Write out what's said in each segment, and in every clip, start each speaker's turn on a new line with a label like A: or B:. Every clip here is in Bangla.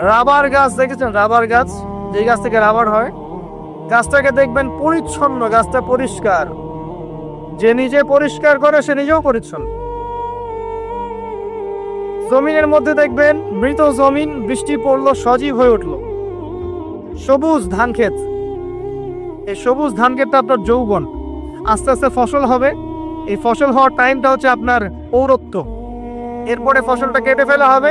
A: রাবার গাছ দেখেছেন? রাবার গাছ, যেই গাছ থেকে রাবার হয়, গাছটাকে দেখবেন পরিচ্ছন্ন, গাছটা পরিষ্কার। যে নিজে পরিষ্কার করে সে নিজেও পরিচ্ছন্ন। জমিনের মধ্যে দেখবেন মৃত জমিন, বৃষ্টি পড়লো, সজীব হয়ে উঠলো। সবুজ ধান ক্ষেত, এই সবুজ ধান ক্ষেতটা আপনার যৌবন, আস্তে আস্তে ফসল হবে। এই ফসল হওয়ার টাইমটা হচ্ছে আপনার পৌরত্ব। এরপরে ফসলটা কেটে ফেলা হবে।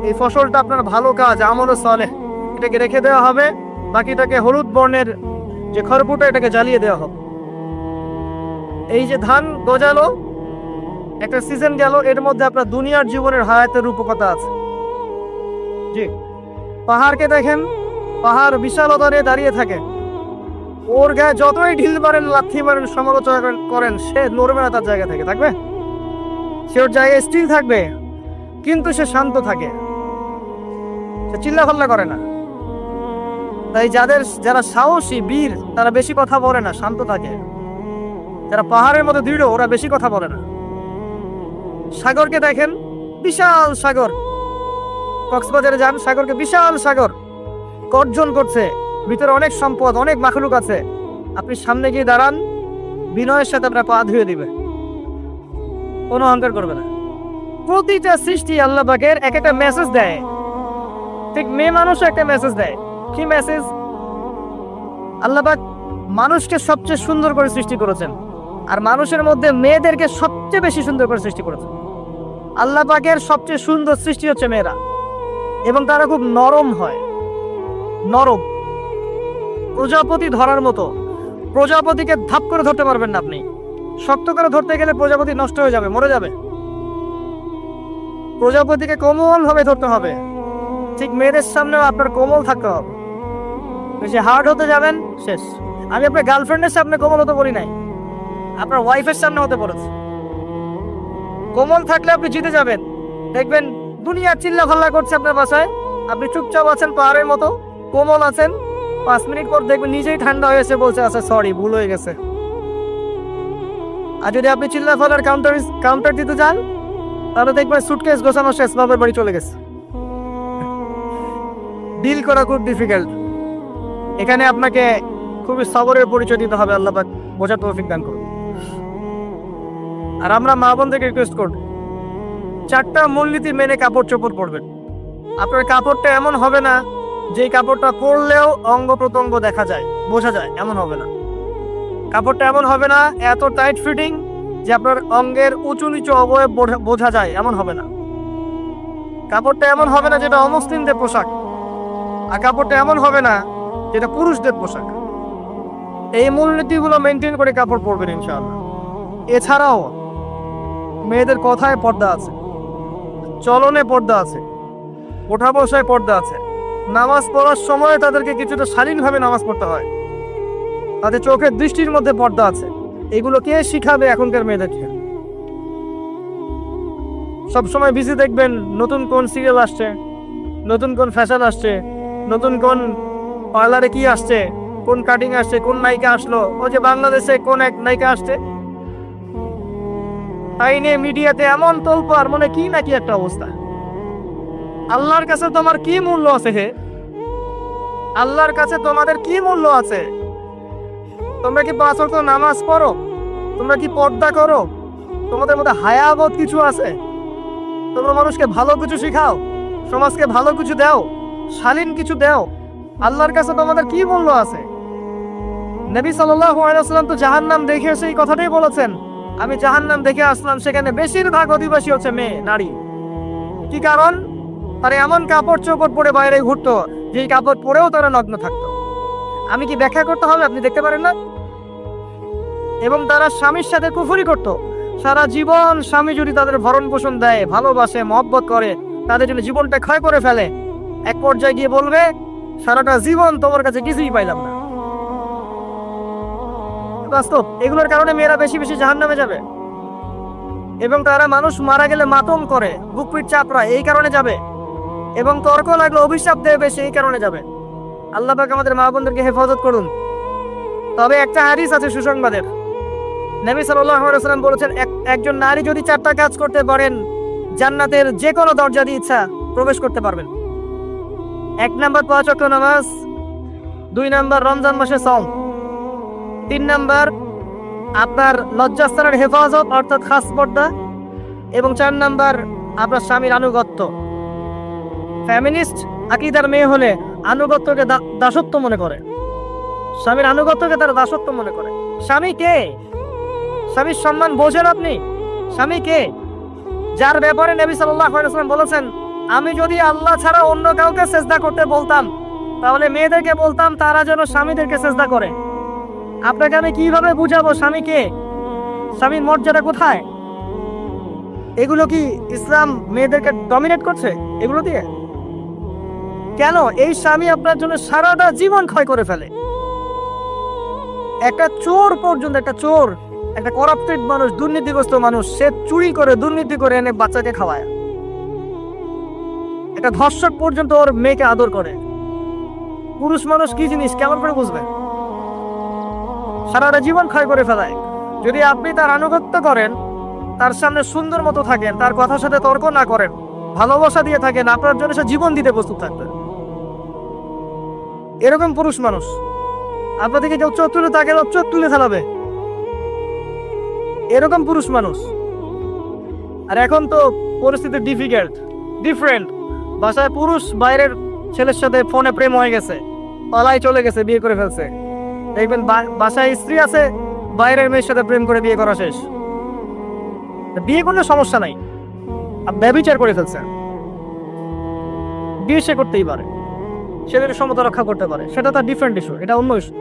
A: এই ফসলটা আপনার ভালো কাজ, আমলে সালেহ, এটাকে রেখে দেওয়া হবে। বাকিটাকে হলুদ বর্ণের যে খড়কুটা, এটাকে জ্বালিয়ে দেওয়া হবে। এই যে ধান গজালো, একটা সিজন গেল, এর মধ্যে আপনার দুনিয়ার জীবনের হায়াতের রূপকথা আছে। জি, পাহাড়কে দেখেন, পাহাড় বিশালতা নিয়ে দাঁড়িয়ে থাকে। ওর গায়ে যতই ঢিল মারেন, লাথি মারেন, সমালোচনা করেন, সে নড়বে না তার জায়গা থেকে, থাকবে। সে ওর জায়গায় স্থির থাকবে, কিন্তু সে শান্ত থাকে, সে চিল্লাফাল্লা করে না। তাই যারা সাহসী বীর, তারা বেশি কথা বলে না, শান্ত থাকে। যারা পাহাড়ের মধ্যে দৃঢ়, ওরা বেশি কথা বলে না। সাগরকে দেখেন, বিশাল সাগর, কক্সবাজারে যান, সাগরকে বিশাল সাগর গর্জন করছে, ভিতরে অনেক সম্পদ, অনেক মাখলুক আছে। আপনি সামনে গিয়ে দাঁড়ান, বিনয়ের সাথে আপনার পা ধুয়ে দিবে, কোনো অহংকার করবে না। প্রতিটা সৃষ্টি আল্লাহ পাকের এক একটা মেসেজ দেয়। ঠিক মেয়ে মানুষও একটা মেসেজ দেয়। কি মেসেজ? আল্লাহ পাক মানুষকে সবচেয়ে সুন্দর করে সৃষ্টি করেছেন, আর মানুষের মধ্যে মেয়েদেরকে সবচেয়ে বেশি সুন্দর করে সৃষ্টি করেছেন। আল্লাহ পাকের সবচেয়ে সুন্দর সৃষ্টি হচ্ছে মেয়েরা, এবং তারা খুব নরম হয়, নরম, প্রজাপতি ধরার মতো। প্রজাপতিকে ধাপ করে ধরতে পারবেন না আপনি, শক্ত করে ধরতে গেলে প্রজাপতি নষ্ট হয়ে যাবে, মরে যাবে। প্রজাপতিকে কোমল ভাবে ধরতে হবে। ঠিক মেয়েদের সামনেও আপনার কোমল থাকতে হবে। বেশি হার্ড হতে যাবেন, শেষ। আমি আপনার গার্লফ্রেন্ডের সামনে কোমল হতে বলি নাই, আপনার ওয়াইফের সামনে হতে বলেছি। কোমল থাকলে আপনি জিতে যাবেন। দেখবেন দুনিয়া চিল্লা ফাল্লা করছে আপনার বাসায়, আপনি চুপচাপ আছেন, পাহাড়ের মতো কোমল আছেন। 5 মিনিট পর দেখবেন নিজেই ঠান্ডা হয়েছে, বলছে আচ্ছা সরি, ভুল হয়ে গেছে। আর যদি আপনি চিল্লা ফাল্লার কাউন্টার দিতে যান, তাহলে দেখবেন সুটকেস গোছানো শেষ, বাবার বাড়ি চলে গেছে। ডিল করা খুব ডিফিকাল্ট। এখানে আপনাকে খুবই সবরের পরিচয় দিতে হবে। আল্লাহ পাক বোঝার তৌফিক দান করুন। আর আমরা মা বোনদেরকে রিকোয়েস্ট করব, 4টা মূলনীতি মেনে কাপড় চোপড় পরবেন। আপনার কাপড়টা এমন হবে না যে কাপড়টা পরলেও অঙ্গ প্রত্যঙ্গ দেখা যায়, বোঝা যায়, এমন হবে না। কাপড়টা এমন হবে না এত টাইট ফিটিং যে আপনার অঙ্গের উঁচু নিচু অবয়ব বোঝা যায়, এমন হবে না। কাপড়টা এমন হবে না যেটা অমুসলিমদের পোশাক, আর কাপড়টা এমন হবে না যেটা পুরুষদের পোশাক। এই মূলনীতিগুলো মেনটেন করে কাপড় পরবেন ইনশাআল্লাহ। এছাড়াও মেয়েদের কথায় পর্দা আছে, চলনে পর্দা আছে, ওঠা বসায় পর্দা আছে। নামাজ পড়ার সময় তাদেরকে কিছুটা শালীনভাবে নামাজ পড়তে হয়। তাদের চোখের দৃষ্টির মধ্যে পর্দা আছে। এগুলো কে শিখাবে এখনকার মেয়েদেরকে? সবসময় বিজি দেখবেন নতুন কোন সিরিয়াল আসছে, নতুন কোন ফ্যাশন আসছে, নতুন কোন পার্লারে কি আসছে, কোন কাটিং আসছে, কোন নায়িকা আসলো। ও যে বাংলাদেশে কোন এক নায়িকা আসছে, তাই নিয়ে মিডিয়াতে এমন তোলপাড়, মনে কি নাকি একটা অবস্থা। আল্লাহর কাছে তোমার কি মূল্য আছে হে? আল্লাহর কাছে তোমাদের কি মূল্য আছে? তোমরা কি 5 ওয়াক্ত নামাজ পড়ো? তোমরা কি পর্দা করো? তোমাদের মধ্যে হায়াবোধ কিছু আছে? তোমরা মানুষকে ভালো কিছু শিখাও, সমাজকে ভালো কিছু দাও, শালীন কিছু দাও। আল্লাহর কাছে তোমাদের কি মূল্য আছে? নবী সাল্লাল্লাহু আলাইহি ওয়াসাল্লাম তো জাহান্নাম দেখে এসে এই কথাটাই বলেছেন, আমি জাহান্নাম দেখে আসলাম, সেখানে বেশিরভাগ অধিবাসী হচ্ছে মেয়ে, নারী। কি কারণ? তারা এমন কাপড় চোপড় পরে বাইরে ঘুরতো, যেই কাপড় পরেও তারা নগ্ন থাকতো। আমি কি ব্যাখ্যা করতে হবে? আপনি দেখতে পারেন না? এবং তারা স্বামীর সাথে কুফরি করত। সারা জীবন স্বামী যদি তাদের ভরণ পোষণ দেয়, ভালোবাসে, মহব্বত করে, তাদের জন্য জীবনটা ক্ষয় করে ফেলে, এক পর্যায়ে গিয়ে বলবে সারাটা জীবন তোমার কাছে কিছুই পাইলাম না। বাস্তব। এগুলোর কারণে মেয়েরা বেশি বেশি জাহান্নামে যাবে, এবং তারা মানুষ মারা গেলে মাতম করে, বুক পিঠ চাপড়ায়, এই কারণে যাবে। এবং তর্ক লাগলে অভিশাপ দেবে, সেই কারণে যাবে। আল্লাহ পাক আমাদের মা বোনদেরকে হেফাজত করুন। তবে একটা হাদিস আছে সুসংবাদের। নবী সাল্লাল্লাহু আলাইহি ওয়াসাল্লাম বলেছেন, একজন নারী যদি 4টা কাজ করতে পারেন, জান্নাতের যে কোনো দরজা দিয়ে ইচ্ছা প্রবেশ করতে পারবেন। 1 নাম্বার 5 ওয়াক্ত নামাজ, 2 নাম্বার রমজান মাসে সওম, 3 নাম্বার আপনার লজ্জাস্থানের হেফাজত অর্থাৎ খাস পর্দা, এবং 4 নাম্বার আপনার স্বামীর আনুগত্য। ফ্যামিনিস্ট আকীদার মেয়ে হলে আনুগত্যকে দাসত্ব মনে করে, স্বামীর আনুগত্যকে তারা দাসত্ব মনে করে। স্বামী কে? স্বামীর সম্মান বোঝেন আপনি? স্বামী কে? যার ব্যাপারে নবী সাল্লাল্লাহু আলাইহি ওয়াসাল্লাম বলেছেন, আমি যদি আল্লাহ ছাড়া অন্য কাউকে সেজদা করতে বলতাম তাহলে মেয়েদেরকে বলতাম তারা যেন স্বামীদেরকে সেজদা করে। আপনাকে আমি কিভাবে বুঝাবো স্বামী কে, স্বামীর মর্যাদা কোথায়? এগুলো কি ইসলাম মেয়েদেরকে ডমিনেট করছে এগুলো দিয়ে? কেন? এই স্বামী আপনার জন্য সারাটা জীবন ক্ষয় করে ফেলে। একটা চোর পর্যন্ত, একটা চোর, একটা করাপ্টেড মানুষ, দুর্নীতিগ্রস্ত মানুষ, সে চুরি করে দুর্নীতি করে এনে বাচ্চাকে খাওয়ায়। একটা ধর্ষক পর্যন্ত ওর মেয়েকে আদর করে। পুরুষ মানুষ কি জিনিস কেমন করে বুঝবে? সারাটা জীবন ক্ষয় করে ফেলায়। যদি আপনি তার আনুগত্য করেন, তার সামনে সুন্দর মতো থাকেন, তার কথার সাথে তর্ক না করেন, ভালোবাসা দিয়ে থাকেন, আপনার জন্য সে জীবন দিতে প্রস্তুত থাকবে। এরকম পুরুষ মানুষ আপনার থেকে কেউ চোখ তুলে তাকে চোখ তুলে ফেলাবে, এরকম পুরুষ মানুষ। আর এখন তো পরিস্থিতি ডিফারেন্ট। বাসায় পুরুষ বাইরের ছেলের সাথে ফোনে প্রেম হয়ে গেছে, পালাই চলে গেছে, বিয়ে করে ফেলছে। দেখবেন বাসায় স্ত্রী আছে, বাইরের মেয়ের সাথে প্রেম করে বিয়ে করা শেষ। বিয়ে করলে সমস্যা নাই, ব্যভিচার করে ফেলছে, বিয়ে সে করতেই পারে, সে যদি সমতা রক্ষা করতে পারে, সেটা তার ডিফারেন্ট ইস্যু, এটা অন্য ইস্যু।